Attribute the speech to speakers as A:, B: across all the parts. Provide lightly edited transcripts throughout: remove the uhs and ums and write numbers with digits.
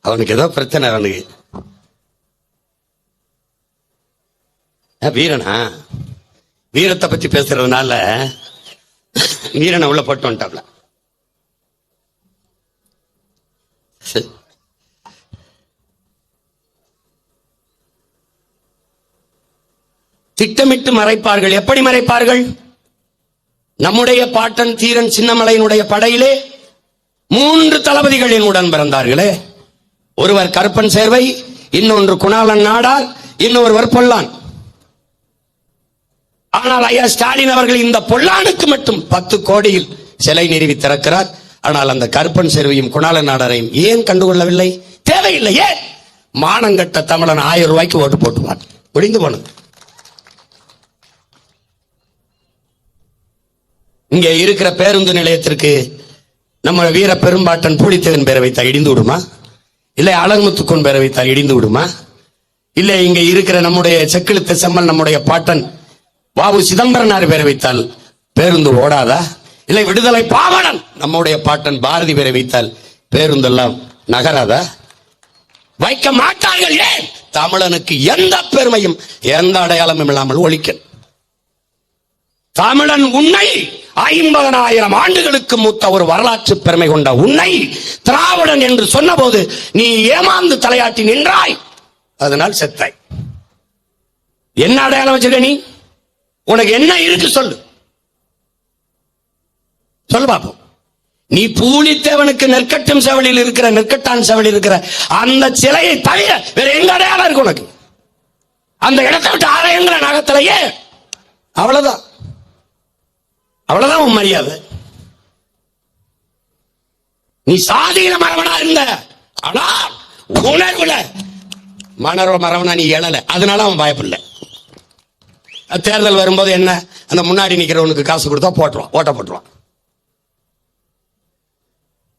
A: அவனுக்கு ஏதோ பிரச்சனை. அவனுக்கு வீரனா வீரத்தை பத்தி பேசுறதுனால வீரனை உள்ள போட்டு வந்துட்டாப்ல. திட்டமிட்டு மறைப்பார்கள். எப்படி மறைப்பார்கள்? நம்முடைய பாட்டன் தீரன் சின்னமலையினுடைய படையிலே 3 தளபதிகள் என்னுடன் பிறந்தார்களே. ஒருவர் கருப்பன் சேர்வை, இன்னொன்று குணாளன் நாடார், இன்னொருவர் பொல்லான். ஆனால் ஐயா ஸ்டாலின் அவர்கள் இந்த பொல்லானுக்கு மட்டும் 10 கோடியில் சிலை நிறுவி திறக்கிறார். ஆனால் அந்த கருப்பன் சேர்வையும் குணாளன் நாடாரையும் ஏன் கண்டுகொள்ளவில்லை? தேவையில்லை. ஏன்? மானங்கட்ட தமிழன் 1000 ரூபாய்க்கு ஓட்டு போட்டுவான். முடிந்து போனது. இங்கே இருக்கிற பேருந்து நிலையத்திற்கு நம்ம வீர பெரும்பாட்டன் பூலித்தேவன் பேரை வைத்தால் இடிந்து விடுமா? இல்லை அழகுமுத்துக்கோன் பேரை வைத்தால் இடிந்து விடுமா? இல்லை இங்க இருக்கிற நம்முடைய செக்கிழுத்த செம்மல் நம்முடைய பாட்டன் பாபு சிதம்பரனார் பேரை வைத்தால் பேருந்து ஓடாதா? இல்லை விடுதலை பாவலன் நம்முடைய பாட்டன் பாரதி பேரை வைத்தால் பேருந்தெல்லாம் நகராதா? வைக்க மாட்டார்கள். ஏன்? தமிழனுக்கு எந்த பெருமையும் எந்த அடையாளமும் இல்லாமல் ஒழிக்க. தமிழன் உன்னை 50,000 ஆண்டுகளுக்கு மூத்த ஒரு வரலாற்று பெருமை கொண்ட உன்னை திராவிடன் என்று சொன்ன போது நீ ஏமாந்து தலையாட்டி நின்றாய். அதனால் செத்தாய். என்ன அடையாளம் வச்சிருக்க நீ? உனக்கு என்ன இருக்கு சொல்லு, சொல்லு பாப்போம். நீ பூலித்தேவனுக்கு நெற்கட்டும் செவலில் இருக்கிற நெற்கட்டான் செவலில் இருக்கிற அந்த சிலையை தவிர வேற எங்க அடையாளம் இருக்கு உனக்கு? அந்த இடத்தை விட்டு ஆலயங்கிற நகத்திலேயே அவ்வளவுதான். அவ்வளவுதான் உன் மரியாதை. நீ சாதியில மரவனா இருந்த, ஆனா உணர்வுல மரவனா நீ எழல. அதனால அவன் பயப்படல. தேர்தல் வரும்போது என்ன, அந்த முன்னாடி நிக்கிறவனுக்கு காசு கொடுத்தா போட்டுருவான், ஓட்ட போட்டுருவான்.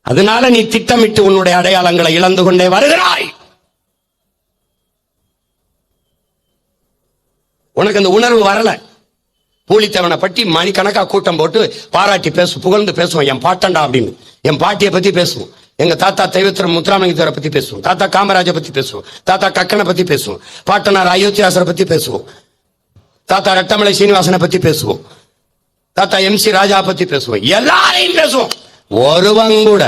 A: அதனால நீ திட்டமிட்டு உன்னுடைய அடையாளங்களை இழந்து கொண்டே வருகிறாய். உனக்கு அந்த உணர்வு வரல. பூலித்தேவனை பற்றி மணிக்கணக்கா கூட்டம் போட்டு பாராட்டி புகழ்ந்து பேசுவோம். என் பாட்டண்டா அப்படின்னு, என் பாட்டியை பத்தி பேசுவோம். எங்க தாத்தா தெய்வத்திரம் முத்துராமலிங்கத்தவரை பத்தி பேசுவோம். தாத்தா காமராஜை பத்தி பேசுவோம். தாத்தா கக்கனை பத்தி பேசுவோம். பாட்டனார் அயோத்தியாசரை பத்தி பேசுவோம். தாத்தா ரட்டமலை சீனிவாசனை பத்தி பேசுவோம். தாத்தா MC ராஜா பத்தி பேசுவோம். எல்லாரையும் பேசுவோம். ஒருவன் கூட,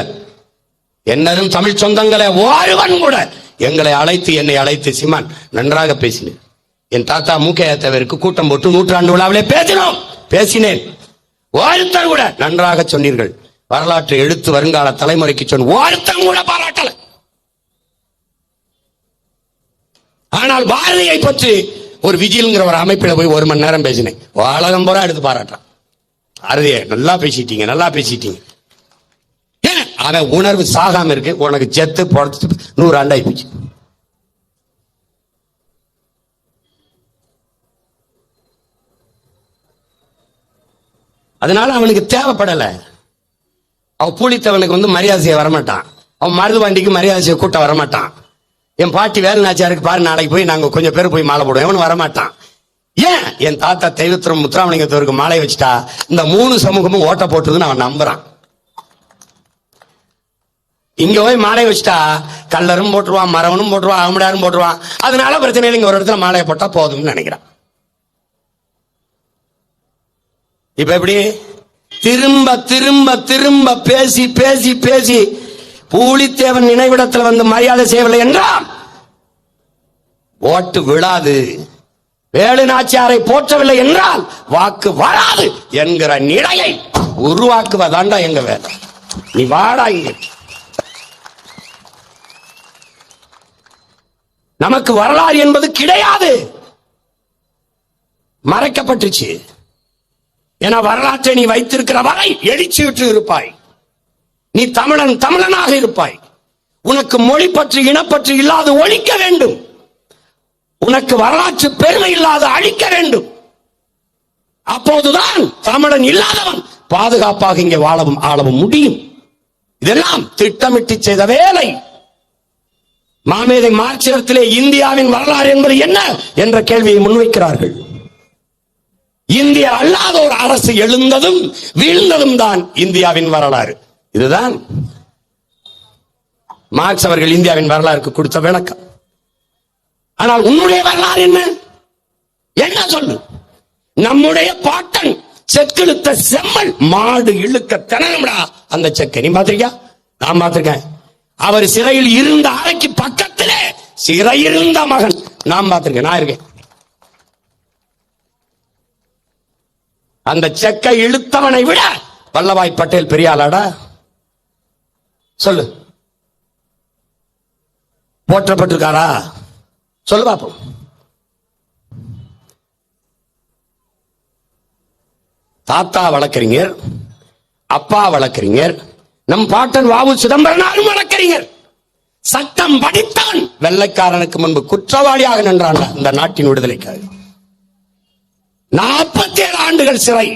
A: என்னரும் தமிழ் சொந்தங்களை ஒருவன் கூட எங்களை அழைத்து, என்னை அழைத்து, சிமான் நன்றாக பேசினேன், என் தாத்தா மூக்கையாத்தவருக்கு கூட்டம் போட்டு 100ஆண்டு விழாவிலே பேசினேன், ஒருத்தர் கூட நன்றாக சொன்னீர்கள், வரலாற்றை எடுத்து வருங்கால தலைமுறைக்கு சொன்ன ஒருத்தர் கூட பாராட்டல. ஆனால் பாரதியை பற்றி ஒரு விஜில்ங்கிற ஒரு அமைப்பில் போய் 1 மணி நேரம் பேசினேன். உலகம் பூரா எடுத்து பாராட்டான். பாரதியை நல்லா பேசிட்டீங்க, நல்லா பேசிட்டீங்க. அவன் உணர்வு சாகாம இருக்கு. உனக்கு செத்து போடுறது 100 ஆண்டு ஆயிடுச்சு. அதனால அவனுக்கு தேவைப்படல. அவன் பூலித்தவனுக்கு மரியாதையை வரமாட்டான். அவன் மருதுபாண்டிக்கு மரியாதையை கூட்ட வரமாட்டான். என் பாட்டி வேலுநாச்சியாருக்கு பாரு, நாளைக்கு போய் நாங்க கொஞ்சம் பேர் போய் மாலை போடுவோம், எவனும் வரமாட்டான். ஏன்? என் தாத்தா தெய்வத்திரம் முத்துராமலிங்கத்தவருக்கு மாலை வச்சுட்டா இந்த 3 சமூகமும் ஓட்ட போட்டுருதுன்னு அவன் நம்புறான். இங்க போய் மாலை வச்சுட்டா கல்லரும் போட்டுருவான், மரவனும் போட்டுருவான், அகமுடாரும் போட்டுருவான். அதனால பிரச்சனை இல்லை, இங்க ஒரு இடத்துல மாலையை போட்டா போதும்னு நினைக்கிறான். இப்ப எப்படி திரும்ப திரும்ப திரும்ப பேசி பேசி பேசி பூலித்தேவன் நினைவிடத்தில் மரியாதை செய்யவில்லை என்றால் ஓட்டு விழாது. வேலு நாச்சியாரை போற்றவில்லை என்றால் வாக்கு வராது என்கிற நிலையை உருவாக்குவதாண்டா எங்க வேலை. நீ வாடா இங்க. நமக்கு வரலாறு என்பது கிடையாது, மறைக்கப்பட்டுச்சு. ஏன்னா வரலாற்றை நீ வைத்திருக்கிற வரை எழுச்சியுற்று இருப்பாய். நீ தமிழனாக இருப்பாய். உனக்கு மொழி பற்றி இனப்பற்றி இல்லாத ஒழிக்க வேண்டும். உனக்கு வரலாற்று பெருமை இல்லாத அழிக்க வேண்டும். அப்போதுதான் தமிழன் இல்லாதவன் பாதுகாப்பாக இங்கே வாழவும் ஆளவும் முடியும். இதெல்லாம் திட்டமிட்டு செய்த வேலை. மாமேதை மார்க்சியத்திலே இந்தியாவின் வரலாறு என்பது என்ன என்ற கேள்வியை முன்வைக்கிறார்கள். இந்தியா அல்லாத ஒரு அரசு எழுந்ததும் வீழ்ந்ததும் தான் இந்தியாவின் வரலாறு. இதுதான் மார்க்ஸ் அவர்கள் இந்தியாவின் வரலாறுக்கு கொடுத்த விளக்கம். ஆனால் உன்னுடைய வரலாறு என்ன? என்ன சொல்லு? நம்முடைய பாட்டன் செக்கிழுத்த செம்மல் மாடு இழுக்க திணறும்டா அந்த செக்கை. நீ பாத்திருக்கியா? நான் பார்த்திருக்கேன். அவர் சிறையில் இருந்த அறைக்கு பக்கத்திலே சிறை இருந்த மகன் நான் பார்த்திருக்கேன். நான் இருக்கேன். அந்த செக்கை இழுத்தவனை விட வல்லபாய் பட்டேல் பெரிய ஆளாடா? சொல்லு. போற்றப்பட்டிருக்காரா? சொல்லு பாப்போம். தாத்தா வழக்கறிஞர், அப்பா வழக்கறிஞர், நம் பாட்டன் வாவு சிதம்பரனாரும் வழக்கறிஞர். சட்டம் படித்தான். வெள்ளைக்காரனுக்கு முன்பு குற்றவாளியாக நின்றான் இந்த நாட்டின் விடுதலைக்காக. 47 ஆண்டுகள் சிறை.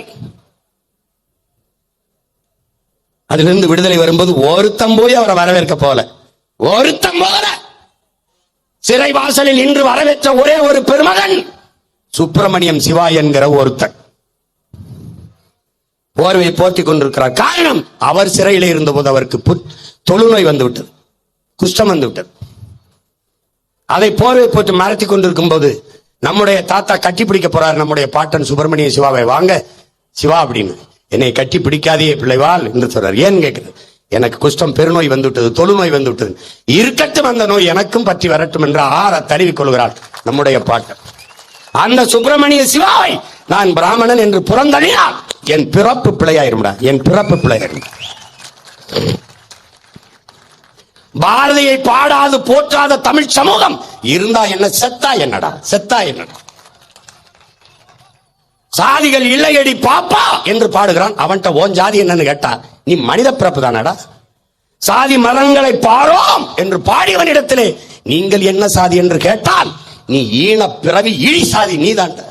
A: அதிலிருந்து விடுதலை வரும்போது ஒருத்தம் போய் அவரை வரவேற்க போல, ஒருத்தம் போல. சிறை வாசலில் இன்று வரவேற்ற ஒரே ஒரு பெருமகன் சுப்பிரமணியம் சிவா என்கிற ஒருத்தன் போர்வை போர்த்திக் கொண்டிருக்கிறார். காரணம், அவர் சிறையில் இருந்தபோது அவருக்கு தொழுநோய் வந்து விட்டது, குஷ்டம் வந்து விட்டது. அதை போர்வை போட்டு மறைத்து கொண்டிருக்கும் போது நம்முடைய தாத்தா கட்டி பிடிக்க போறார் நம்முடைய பாட்டன் சுப்பிரமணிய சிவாவை. வாங்க சிவா அப்படின்னு. என்னை கட்டி பிடிக்காதே பிள்ளைவாள் என்று சொல்றார். ஏன்னு கேட்குது. எனக்கு குஷ்டம் பெருநோய் வந்து விட்டது, தொழுநோய் வந்து விட்டது. இருக்கட்டும், அந்த நோய் எனக்கும் பற்றி வரட்டும் என்று ஆற தழுவிக் கொள்கிறார் நம்முடைய பாட்டன். அந்த சுப்பிரமணிய சிவாவை நான் பிராமணன் என்று புறந்தழினால் என் பிறப்பு பிழையாயிரும்டா, என் பிறப்பு பிழையாயிரும். பாரதியை பாடாது போற்றாத தமிழ் சமூகம் இருந்தா என்ன, செத்தா என்னடா, செத்தா என்னடா. சாதிகள் இல்லையடி பாப்பா என்று பாடுகிறான். அவன்கிட்ட ஓன் ஜாதி என்னன்னு கேட்டா, நீ மனித பிறப்பு தானடா. சாதி மரங்களை பாரோம் என்று பாடியவனிடத்திலே நீங்கள் என்ன சாதி என்று கேட்டால், நீ ஈன பிறவி இழி சாதி நீதாண்ட.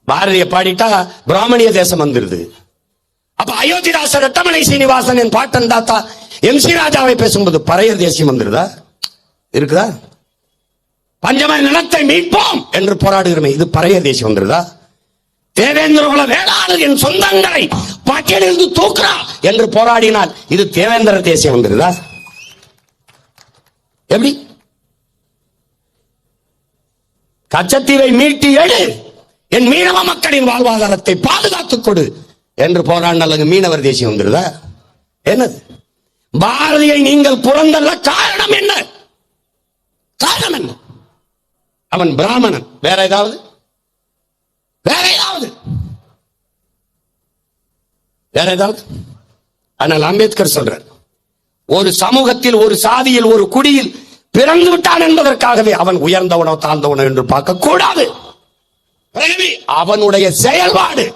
A: பாரதிய பாடிட்டா பிராமணிய தேசம் வந்துருது. அப்ப அயோத்திதாசர் ரெட்டமலை சீனிவாசன் என் பாட்டன் தாத்தா MC ராஜாவை பேசும்போது பறையர் தேசியம் வந்துருதா? இருக்குதா? பஞ்சம நிலத்தை மீட்போம் என்று போராடுகிறோமே, இது பறையர் தேசியம் வந்துருதா? தேவேந்திர குல வேளாளர் என் சொந்தங்களை பட்டியலிருந்து தூக்குறா என்று போராடினால் இது தேவேந்திர தேசியம் வந்துருதா? எப்படி? கச்சத்தீவை மீட்டி எடு, என் மீனவ மக்களின் வாழ்வாதாரத்தை பாதுகாத்துக் கொடு என்று போராடினால் மீனவர் தேசியம் வந்துருதா? என்னது? பாரதியை நீங்கள் புறந்தள்ள காரணம் என்ன? காரணம் என்ன? அவன் பிராமணன். வேற ஏதாவது? வேற ஏதாவது? வேற ஏதாவது? ஆனால் அம்பேத்கர் சொல்றார், ஒரு சமூகத்தில், ஒரு சாதியில், ஒரு குடியில் பிறந்து விட்டான் என்பதற்காகவே அவன் உயர்ந்தவனோ தாழ்ந்தவனோ என்று பார்க்க கூடாது. அவனுடைய செயல்பாடு,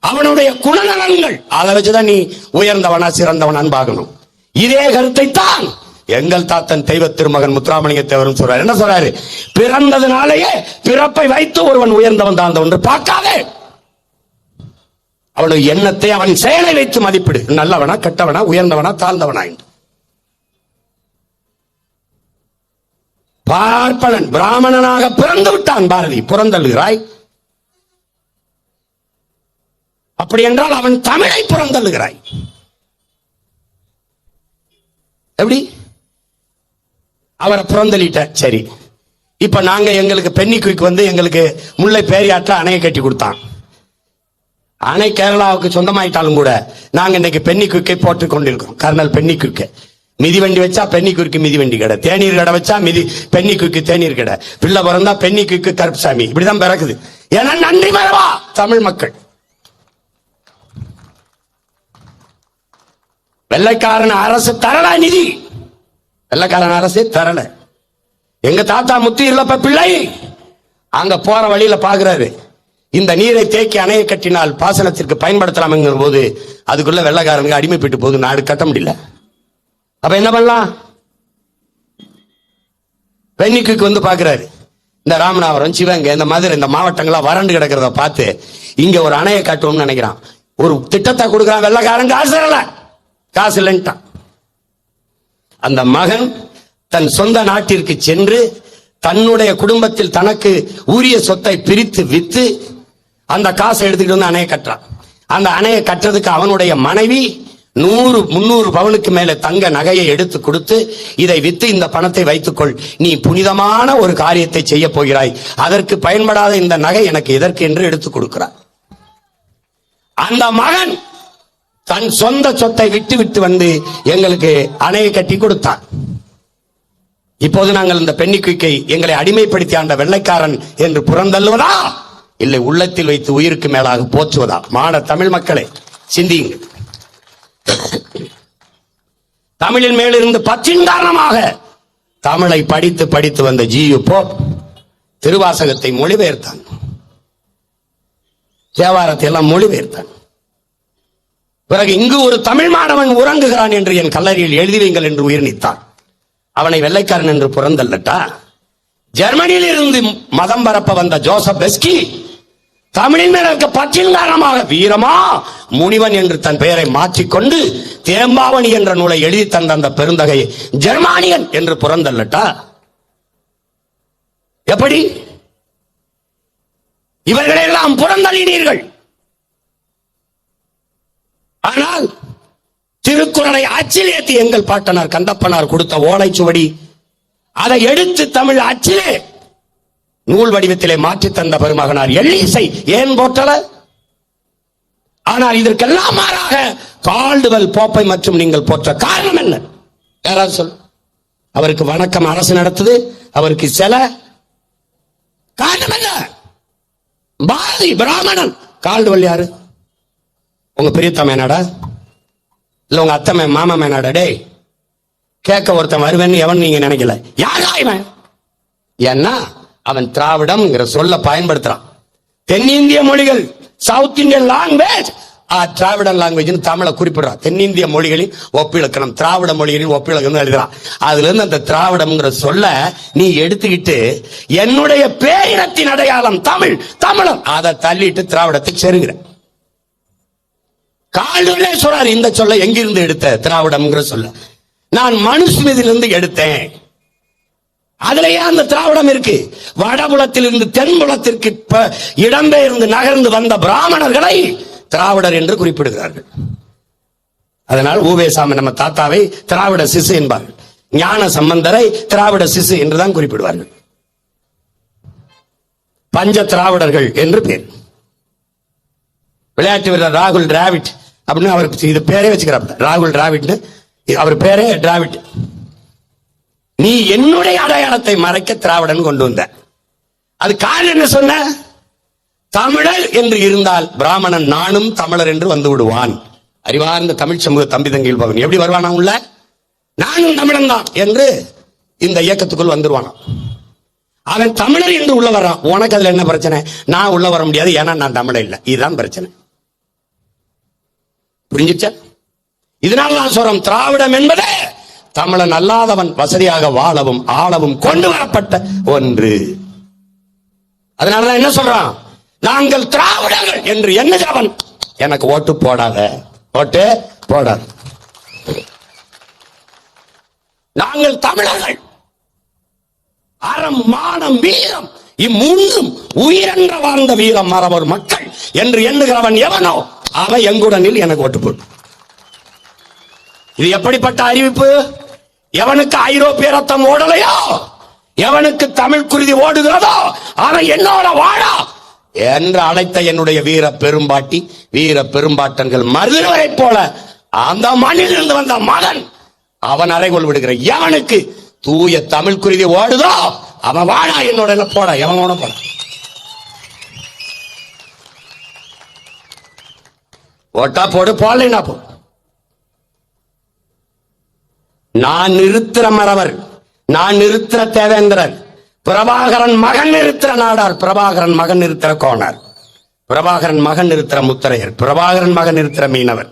A: அவனுடைய குணநலன்கள், அதை வச்சுதான் நீ உயர்ந்தவனா சிறந்தவனான்னு பார்க்கணும். இதே கருத்தை தான் எங்கள் தாத்தன் தெய்வ திருமகன் முத்துராமலிங்க தேவரும் சொல்றாரு. என்ன சொல்றாரு? பிறந்ததுனாலேயே பிறப்பை வைத்து ஒருவன் உயர்ந்தவன் தாழ்ந்தவன் பார்க்காதே, அவனுடைய எண்ணத்தை அவன் செயலை வைத்து மதிப்பிடு. நல்லவனா கெட்டவனா, உயர்ந்தவனா தாழ்ந்தவனா என்று. பார்ப்பனன் பிராமணனாக பிறந்து விட்டான் பாரதி, புறந்தள்ளுகிறாய். அப்படி என்றால் அவன் தமிழை புறந்தள்ளுகிறாய். எப்படி? அவரை புறந்தள்ளிட்ட. சரி, இப்ப நாங்க எங்களுக்கு பென்னிக்குயிக் வந்து எங்களுக்கு முல்லை பேரியாற்றில் அணையை கட்டி கொடுத்தான். அணை கேரளாவுக்கு சொந்தமாயிட்டாலும் கூட நாங்க இன்னைக்கு பென்னிக்குயிக்கை போட்டுக் கொண்டிருக்கிறோம். கர்னல் பென்னிக்குயிக்கை. மிதிவண்டி வச்சா பென்னிக்குயிக்கு மிதிவண்டி கடை, தேநீர் கடை வச்சா பென்னிக்குயிக்கு தேநீர் கடை, பிள்ளை பிறந்தா பென்னிக்குயிக்கு கருப்புசாமி, இப்படிதான் பிறக்குது. ஏன்னா நன்றி மறவா தமிழ் மக்கள். வெள்ளைக்காரன் அரசு தரல நிதி, வெள்ளைக்காரன் அரசு தரல. எங்க தாத்தா முத்து இல்லப்ப பிள்ளை அங்க போற வழியில பாக்குறாரு, இந்த நீரை தேக்கி அணையை கட்டினால் பாசனத்திற்கு பயன்படுத்தலாம் போது அதுக்குள்ள வெள்ளைக்காரனுக்கு அடிமைப்பட்டு போது நாடு கட்ட முடியல. அப்ப என்ன பண்ணலாம்? பென்னிக்குயிக் வந்து பாக்குறாரு, இந்த ராமநாதபுரம், சிவகங்கை, இந்த மதுரை, இந்த மாவட்டங்களா வறண்டு கிடக்கிறத பார்த்து இங்க ஒரு அணையை கட்டுவோம்னு நினைக்கிறான். ஒரு திட்டத்தை கொடுக்கிறான். வெள்ளைக்காரன் காசு தரல, காசு இல்லைன்ட்டான். அந்த மகன் தன் சொந்த நாட்டிற்கு சென்று தன்னுடைய குடும்பத்தில் தனக்கு உரிய சொத்தை பிரித்து வித்து அந்த காசை எடுத்துக்கிட்டு வந்து அணையை கட்டுறான். அந்த அணையை கட்டுறதுக்கு அவனுடைய மனைவி 300 பவுனுக்கு மேல தங்க நகையை எடுத்து கொடுத்து, இதை வித்து இந்த பணத்தை வைத்துக்கொள், நீ புனிதமான ஒரு காரியத்தை செய்ய போகிறாய், அதற்கு பயன்படாத இந்த நகை எனக்கு எதற்கு என்று எடுத்து கொடுக்கிறார். அந்த மகன் தன் சொந்த சொத்தை விட்டு விட்டு வந்து எங்களுக்கு அணையை கட்டி கொடுத்தான். இப்போது நாங்கள் இந்த பெண்ணிக்குக்கை எங்களை அடிமைப்படுத்தி ஆண்ட வெள்ளைக்காரன் என்று புறந்தள்ளுவதா, இல்லை உள்ளத்தில் வைத்து உயிருக்கு மேலாக போற்றுவதா? மாட தமிழ் மக்களே, சிந்தியுங்கள். தமிழின் மேலிருந்து பற்றின் காரணமாக தமிழை படித்து படித்து வந்த ஜியு போப் திருவாசகத்தை மொழிபெயர்த்தான், தேவாரத்தை எல்லாம் மொழிபெயர்த்தான். பிறகு இங்கு ஒரு தமிழ் மாணவன் உறங்குகிறான் என்று என் கல்லறையில் எழுதி வைங்கள் என்று உயிர் நீத்தான். அவனை வெள்ளைக்காரன் என்று புறந்தல்லட்டா? ஜெர்மனியில் இருந்து மதம் பரப்ப வந்த ஜோசப் பெஸ்கி தமிழின் மேல் இருக்க பற்றின் காரணமாக வீரமா முனிவன் என்று தன் பெயரை மாற்றிக்கொண்டு தேம்பாவணி என்ற நூலை எழுதி தந்த அந்த பெருந்தகை ஜெர்மானியன் என்று புறந்தல்லட்டா? எப்படி இவர்களெல்லாம் புறந்தள்ளினீர்கள்? ஆனால் திருக்குறளை அச்சில் ஏற்றி எங்கள் பாட்டனார் கந்தப்பனார் கொடுத்த ஓலைச்சுவடி, அதை எடுத்து தமிழ் அச்சிலே நூல் வடிவத்திலே மாற்றி தந்த பெருமகனார் எல்லிசை ஏன் போற்றல? ஆனால் இதற்கெல்லாம் மாறாக கால்டுவெல் போப்பை மற்றும் நீங்கள் போற்ற காரணம் என்ன? யாராவது சொல். அவருக்கு வணக்கம் அரசு நடத்துது, அவருக்கு சில காரணம் என்ன? பாரதி பிராமணன். கால்டுவெல் யாரு? உங்க பெரியத்தா மேனாடா, இல்ல உங்க அத்தை மாமா மேனாடா? டே கேட்க ஒருத்தன் வருவேன்னு எவன் நீங்க நினைக்கல. யாரா இவன்? ஏன்னா அவன் திராவிடம்ங்கிற சொல்ல பயன்படுத்துறான். தென்னிந்திய மொழிகள், சவுத் இந்தியன் லாங்குவேஜ், திராவிடன் லாங்குவேஜ் தமிழை குறிப்பிடுறான். தென்னிந்திய மொழிகளின் ஒப்பிலக்கணம், திராவிட மொழிகளின் ஒப்பிலக்கணம் எழுதுறான். அதுல இருந்து அந்த திராவிடம்ங்கிற சொல்ல நீ எடுத்துக்கிட்டு என்னுடைய பேரினத்தின் அடையாளம் தமிழ், தமிழன், அதை தள்ளிட்டு திராவிடத்தை செருகிற. கால்டுவெல்லே சொல்றாரு, இந்த சொல்ல எங்கிருந்து எடுத்த? திராவிடம்ங்கிற சொல்ல நான் மனுஸ்மிருதியிலிருந்து எடுத்தேன். அதுலயே அந்த திராவிடம் இருக்கு. வடபுலத்தில் இருந்து தென்புலத்திற்கு இடம்பெயர்ந்து நகர்ந்து வந்த பிராமணர்களை திராவிடர் என்று குறிப்பிடுகிறார்கள். அதனால் ஊவேசாமி நம்ம தாத்தாவை திராவிட சிசு என்பார்கள், ஞான சம்பந்தரை திராவிட சிசு என்றுதான் குறிப்பிடுவார்கள். பஞ்ச திராவிடர்கள் என்று பேர். விளையாட்டு வீரர் ராகுல் டிராவிட் அப்படின்னு அவருக்கு இது பேரே வச்சுக்கிறார். ராகுல் டிராவிட் அவர் பேரே டிராவிட். நீ என்னுடைய அடையாளத்தை மறைக்க திராவிடன் கொண்டு வந்த. அது காரணம் என்ன சொன்ன? தமிழர் என்று இருந்தால் பிராமணன் நானும் தமிழர் என்று வந்து விடுவான். அறிவார்ந்த தமிழ் சமூக தம்பி தங்கில் பவன் எப்படி வருவானா? உள்ள நானும் தமிழன் தான் என்று இந்த இயக்கத்துக்குள் வந்துருவானா. அவன் தமிழர் என்று உள்ள வரான். உனக்கு அதுல என்ன பிரச்சனை? நான் உள்ள வர முடியாது, ஏன்னா நான் தமிழர் இல்லை. இதுதான் பிரச்சனை. புரிஞ்சிச்சா? இதனால நான் சொல்றோம், திராவிடம் என்பதே தமிழன் அல்லாதவன் வசதியாக வாழவும் ஆளவும் கொண்டு வரப்பட்ட ஒன்று. அதனாலதான் என்ன சொல்றான்? நாங்கள் திராவிடர்கள் என்று எண்ணுகிறவன் எனக்கு ஓட்டு போடாத, ஓட்டு போடாத. நாங்கள் தமிழர்கள், அறம் மானம் வீரம் இம்மூன்றும் உயிரென்ற வாழ்ந்த வீரம் மறவர் மக்கள் என்று எண்ணுகிறவன் எவனோ அவன் எங்குடனில் எனக்கு ஓட்டு போடு. இது எப்படிப்பட்ட அறிவிப்பு? எவனுக்கு ஐரோப்பிய ரத்தம் ஓடலையோ, எவனுக்கு தமிழ் குருதி ஓடுகிறதோ அவன் என்னோட வாழா என்று அழைத்த என்னுடைய வீர பெரும்பாட்டி வீர பெரும்பாட்டன்கள் மருதுவரை போல அந்த மண்ணில் இருந்து வந்த மகன் அவன் அறைகொள் விடுகிற எவனுக்கு தூய தமிழ் குருதி ஓடுதோ அவன் வாழா என்னோட போட, எவனோட போட. ஓட்டா போடு, போடலைன்னா போ. நான் நிறுத்துற மறவர், நான் நிறுத்துற தேவேந்திரர், பிரபாகரன் மகன் நிறுத்துற நாடார், பிரபாகரன் மகன் நிறுத்துற கோனார், பிரபாகரன் மகன் நிறுத்துற முத்தரையர், பிரபாகரன் மகன் நிறுத்துற மீனவர்.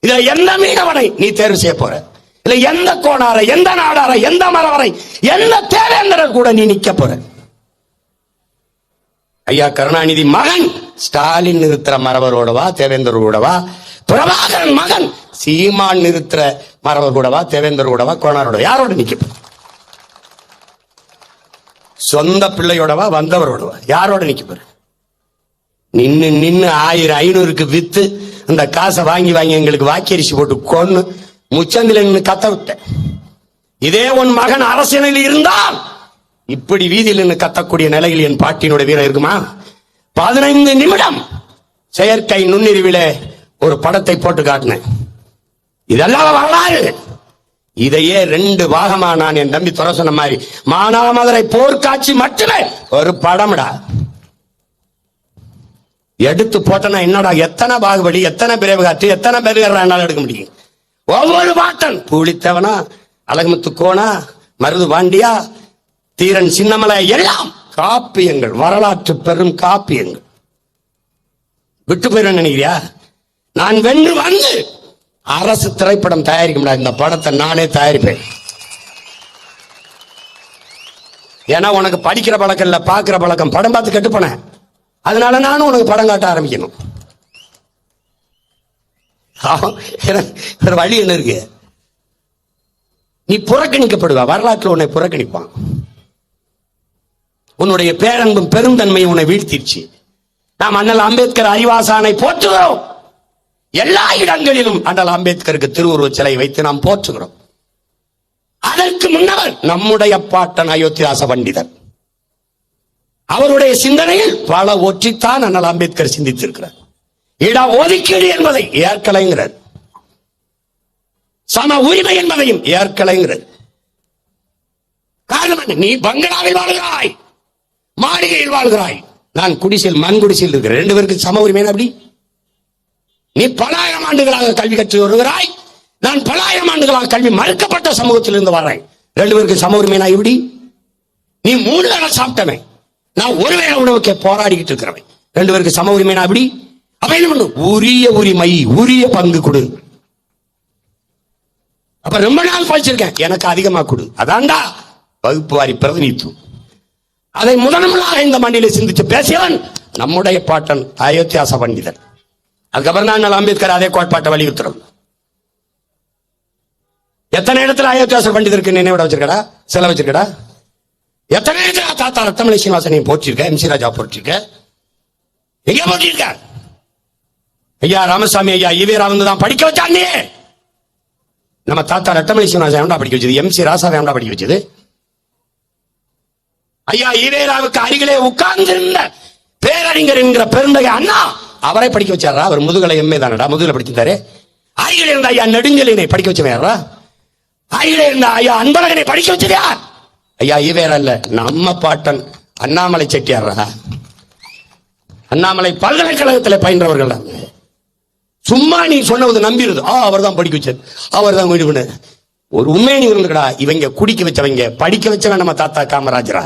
A: இத எந்த மீனவனை நீ தேர்வு செய்ய போற? இல்ல எந்த கோனாரை, எந்த நாடாரை, எந்த மறவரை, எந்த தேவேந்திரர் கூட நீ நிக்க போற? ஐயா கருணாநிதி மகன் ஸ்டாலின் நிறுத்துற மறவரோடவா தேவேந்தரோடவா? பிரபாகரன் மகன் சீமான் நிறுத்துற மறவர் கூடவா தேவேந்தர் கூடவா கோனாரோட? யாரோட நிக்க? சொந்த பிள்ளையோடவா வந்தவரோடவா? யாரோட நிக்க போற? நின்னு 1000 500க்கு வித்து அந்த காசை வாங்கி எங்களுக்கு வாக்கரிசி போட்டு கொன்னு முச்சந்தில நின்று கத்த விட்டேன். இதே உன் மகன் அரசியலில் இருந்தால் இப்படி வீதியில் நின்று கத்தக்கூடிய நிலையில் என் பாட்டியினுடைய வீரம் இருக்குமா? 15 நிமிடம் செயற்கை நுண்ணறிவிலே ஒரு படத்தை போட்டு காட்டினேன். இதெல்லாம் வரலாறு. இதையே 2 பாகமா நான் என் தம்பி துறை சொன்ன மாதிரி மானாமதுரை போர்க்காட்சி மட்டுமே ஒரு படம்டா எடுத்து போட்டனா என்னடா, எத்தனை பாகுபலி, எத்தனை பிறகு காற்று, எத்தனை பேர் எடுக்க முடியும்? ஒவ்வொரு பாட்டன் பூலித்தவனா, அழகுமுத்து கோனா, மருது பாண்டியா, தீரன் சின்னமலை எல்லாம் காப்பியங்கள், வரலாற்று பெரும் காப்பியங்கள். விட்டு போயிடும் நினைக்கிறியா? நான் வென்று வந்து அரசு திரைப்படம் தயாரிக்க முடியாது. இந்த படத்தை நானே தயாரிப்பேன். ஏன்னா உனக்கு படிக்கிற பழக்கம் இல்ல, பாக்குற பழக்கம். படம் பார்த்து கெட்டு போனேன். அதனால நானும் உனக்கு படம் காட்ட ஆரம்பிக்கணும். வழி என்ன இருக்கு? நீ புறக்கணிக்கப்படுவா. வரலாற்றில் உன்னை புறக்கணிப்பான். உன்னுடைய பேரன்பும் பெருந்தன்மை உன்னை வீழ்த்திடுச்சு. நாம் அண்ணல் அம்பேத்கர் அறிவாசானை போற்றுகிறோம். எல்லா இடங்களிலும் அண்ணல் அம்பேத்கருக்கு திருவுருவ சிலை வைத்து நாம் போற்றுகிறோம். அதற்கு முன்னவர் நம்முடைய பாட்டன் அயோத்திதாச பண்டிதர். அவருடைய சிந்தனையில் பல ஒற்றித்தான் அண்ணல் அம்பேத்கர் சிந்தித்திருக்கிறார். இட ஒதுக்கீடு என்பதை ஏற்கலைங்கிறார். சம உரிமை என்பதையும் ஏற்கலைங்கிறது. காரணம், நீ பங்களாவில் வாழ்கிறாய், மாளிகையில் வாழ்கிறாய், நான் குடிசையில் மண் குடிசையில் இருக்கிறேன். 2 பேருக்கு சம உரிமை. அப்படி நீ பல ஆயிரம் ஆண்டுகளாக கல்வி கற்று வருகிறாய், நான் பல ஆயிரம் ஆண்டுகளாக கல்வி மறுக்கப்பட்ட சமூகத்தில் இருந்து வர்றேன். 2 பேருக்கு சம உரிமை. நான் இப்படி நீ 3 வேளை சாப்பிட்டவன், நான் ஒரு வேளை உணவுக்கு போராடிக்கிட்டு இருக்கிறவன். 2 பேருக்கு சம உரிமை. நான் அப்படி அப்ப என்ன பண்ணு? உரிய உரிமை, உரிய பங்கு கொடு. அப்ப ரொம்ப நாள் படிச்சிருக்கேன், எனக்கு அதிகமா கொடு. அதான்டா வகுப்பு வாரி பிரதிநிதித்துவம். அதை முதன்முதலாக இந்த மண்ணிலே சிந்திச்சு பேசியவன் நம்முடைய பாட்டன் அயோத்தியாச பண்டிதர். அதுக்கப்புறம் தான் அம்பேத்கர் அதே கோட்பாட்டை வலியுறுத்துறோம். எத்தனை இடத்துல அயோத்தியாச பண்டிதருக்கு நினைவிட வச்சிருக்கடா, சிலை வச்சிருக்கடா? எத்தனை இடத்துல தாத்தா ரத்தமலை சீனிவாசனை போற்றிருக்க, எம் சி ராஜா போற்றிருக்க, எங்க போற்றிருக்க? ஐயா ராமசாமி ஐயா ஈவேரா வந்து தான் படிக்க வச்சாங்க. நம்ம தாத்தா ரத்தமலை சீனிவாசன் படிக்க வச்சது, எம் சி ராசாவை படிக்க வச்சது. ஐயா ஈவேராவுக்கு அருகிலே உட்கார்ந்திருந்த பேரறிஞர் என்கிற பெருந்தகை அண்ணா அவரை படிக்க வச்சாரா? அவர் முதுகலை எம்ஏ தானடா, முதுகலை படிச்சிருந்தாரு. அருகில் இருந்த ஐயா நெடுஞ்செழியனை படிக்க வச்சவன் யாரா? அருகில் இருந்த ஐயா அன்பழகனை படிக்க வச்சது யார்? ஐயா ஈவேரா இல்ல, நம்ம பாட்டன் அண்ணாமலை செட்டியாரா. அண்ணாமலை பல்கலைக்கழகத்தில் பயின்றவர்கள். சும்மா நீ சொன்னது நம்பிடுது. அவர் தான் படிக்க வச்சது, அவர் தான் வீடு பண்ண. ஒரு உண்மையை நீ இருந்துக்கடா. இவங்க குடிக்க வச்சவங்க, படிக்க வச்சவன் நம்ம தாத்தா காமராஜரா.